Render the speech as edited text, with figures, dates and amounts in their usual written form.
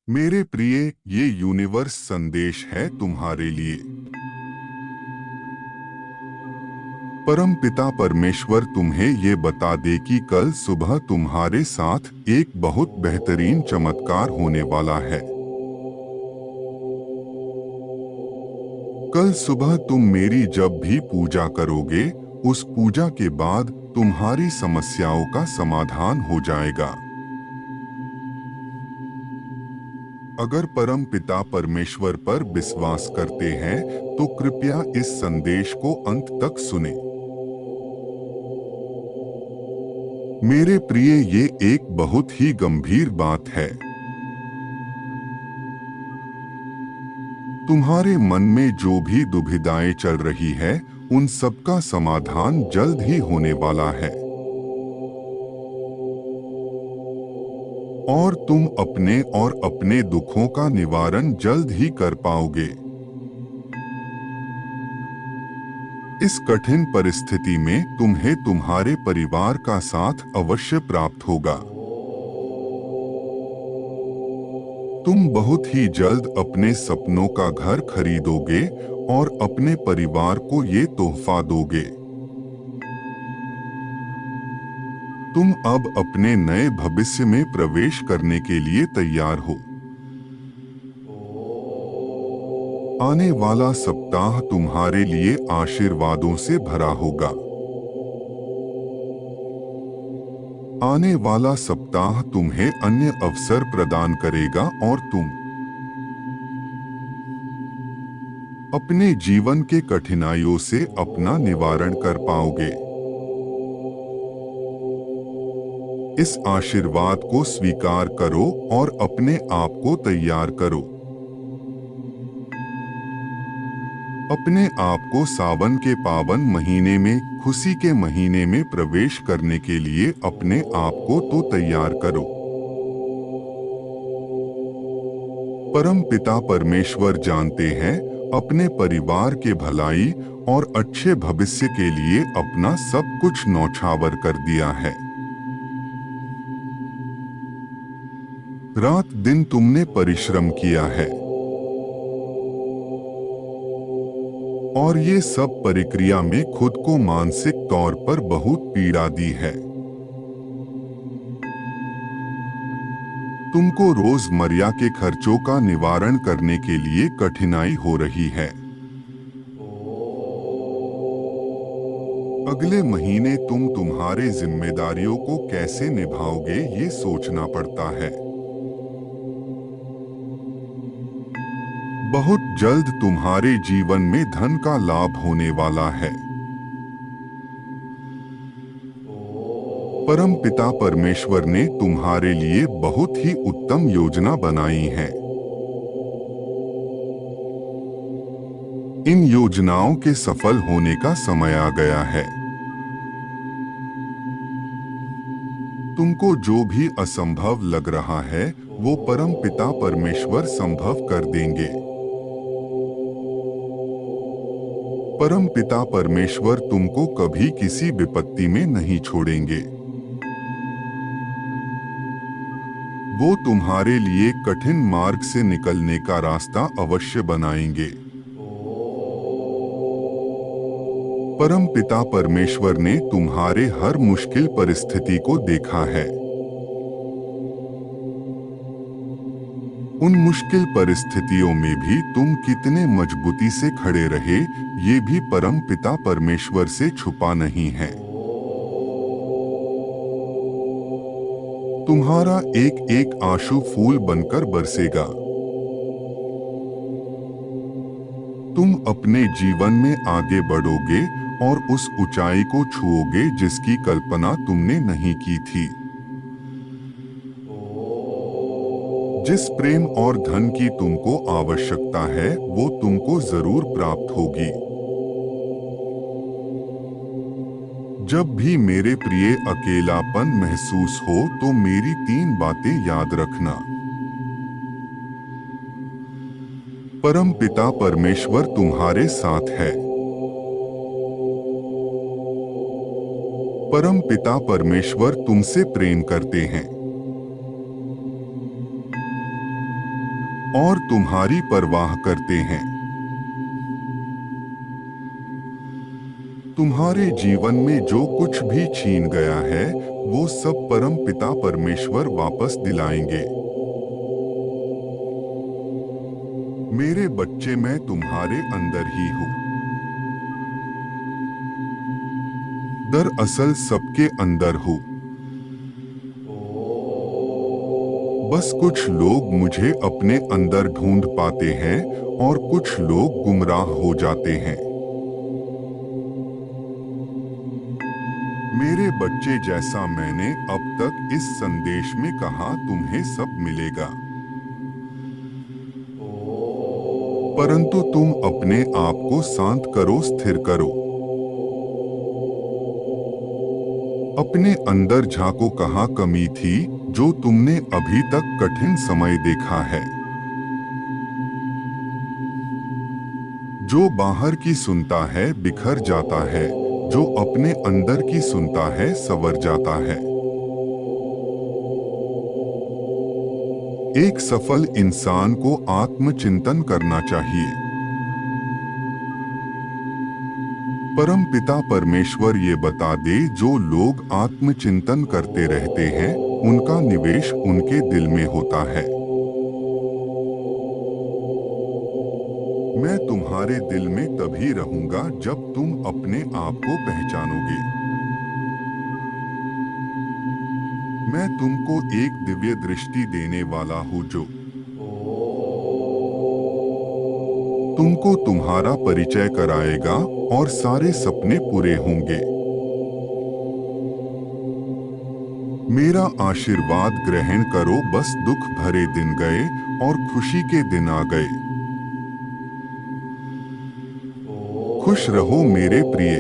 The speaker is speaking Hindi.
मेरे प्रिय, ये यूनिवर्स संदेश है तुम्हारे लिए। परम पिता परमेश्वर तुम्हें ये बता दे कि कल सुबह तुम्हारे साथ एक बहुत बेहतरीन चमत्कार होने वाला है। कल सुबह तुम मेरी जब भी पूजा करोगे, उस पूजा के बाद तुम्हारी समस्याओं का समाधान हो जाएगा। अगर परम पिता परमेश्वर पर विश्वास करते हैं, तो कृपया इस संदेश को अंत तक सुने। मेरे प्रिय, ये एक बहुत ही गंभीर बात है। तुम्हारे मन में जो भी दुविधाएं चल रही है, उन सब का समाधान जल्द ही होने वाला है। और तुम अपने और अपने दुखों का निवारण जल्द ही कर पाओगे। इस कठिन परिस्थिति में तुम्हें तुम्हारे परिवार का साथ अवश्य प्राप्त होगा। तुम बहुत ही जल्द अपने सपनों का घर खरीदोगे और अपने परिवार को ये तोहफा दोगे। तुम अब अपने नए भविष्य में प्रवेश करने के लिए तैयार हो। आने वाला सप्ताह तुम्हारे लिए आशीर्वादों से भरा होगा। आने वाला सप्ताह तुम्हें अन्य अवसर प्रदान करेगा और तुम अपने जीवन के कठिनाइयों से अपना निवारण कर पाओगे। इस आशीर्वाद को स्वीकार करो और अपने आप को तैयार करो। अपने आप को सावन के पावन महीने में, खुशी के महीने में प्रवेश करने के लिए अपने आप को तो तैयार करो। परम पिता परमेश्वर जानते हैं, अपने परिवार के भलाई और अच्छे भविष्य के लिए अपना सब कुछ न्यौछावर कर दिया है। रात दिन तुमने परिश्रम किया है और ये सब प्रक्रिया में खुद को मानसिक तौर पर बहुत पीड़ा दी है। तुमको रोजमर्रा के खर्चों का निवारण करने के लिए कठिनाई हो रही है। अगले महीने तुम तुम्हारे जिम्मेदारियों को कैसे निभाओगे, ये सोचना पड़ता है। बहुत जल्द तुम्हारे जीवन में धन का लाभ होने वाला है। परम पिता परमेश्वर ने तुम्हारे लिए बहुत ही उत्तम योजना बनाई है। इन योजनाओं के सफल होने का समय आ गया है। तुमको जो भी असंभव लग रहा है, वो परम पिता परमेश्वर संभव कर देंगे। परम पिता परमेश्वर तुमको कभी किसी विपत्ति में नहीं छोड़ेंगे। वो तुम्हारे लिए कठिन मार्ग से निकलने का रास्ता अवश्य बनाएंगे। परम पिता परमेश्वर ने तुम्हारे हर मुश्किल परिस्थिति को देखा है। उन मुश्किल परिस्थितियों में भी तुम कितने मजबूती से खड़े रहे, ये भी परम पिता परमेश्वर से छुपा नहीं है। तुम्हारा एक एक आंसू फूल बनकर बरसेगा। तुम अपने जीवन में आगे बढ़ोगे और उस ऊंचाई को छुओगे जिसकी कल्पना तुमने नहीं की थी। जिस प्रेम और धन की तुमको आवश्यकता है, वो तुमको जरूर प्राप्त होगी। जब भी मेरे प्रिय अकेलापन महसूस हो, तो मेरी 3 बातें याद रखना। परम पिता परमेश्वर तुम्हारे साथ है। परम पिता परमेश्वर तुमसे प्रेम करते हैं। और तुम्हारी परवाह करते हैं। तुम्हारे जीवन में जो कुछ भी छीन गया है वो सब परम पिता परमेश्वर वापस दिलाएंगे। मेरे बच्चे, मैं तुम्हारे अंदर ही हूँ। दरअसल सबके अंदर हूँ। बस कुछ लोग मुझे अपने अंदर ढूंढ पाते हैं और कुछ लोग गुमराह हो जाते हैं। मेरे बच्चे, जैसा मैंने अब तक इस संदेश में कहा, तुम्हें सब मिलेगा, परंतु तुम अपने आप को शांत करो, स्थिर करो। अपने अंदर झांको, कहाँ कमी थी जो तुमने अभी तक कठिन समय देखा है। जो बाहर की सुनता है बिखर जाता है, जो अपने अंदर की सुनता है संवर जाता है। एक सफल इंसान को आत्मचिंतन करना चाहिए। परम पिता परमेश्वर ये बता दे, जो लोग आत्मचिंतन करते रहते हैं उनका निवेश उनके दिल में होता है। मैं तुम्हारे दिल में तभी रहूंगा जब तुम अपने आप को पहचानोगे। मैं तुमको एक दिव्य दृष्टि देने वाला हूँ जो तुमको तुम्हारा परिचय कराएगा और सारे सपने पूरे होंगे। मेरा आशीर्वाद ग्रहण करो। बस दुख भरे दिन गए और खुशी के दिन आ गए। खुश रहो मेरे प्रिय।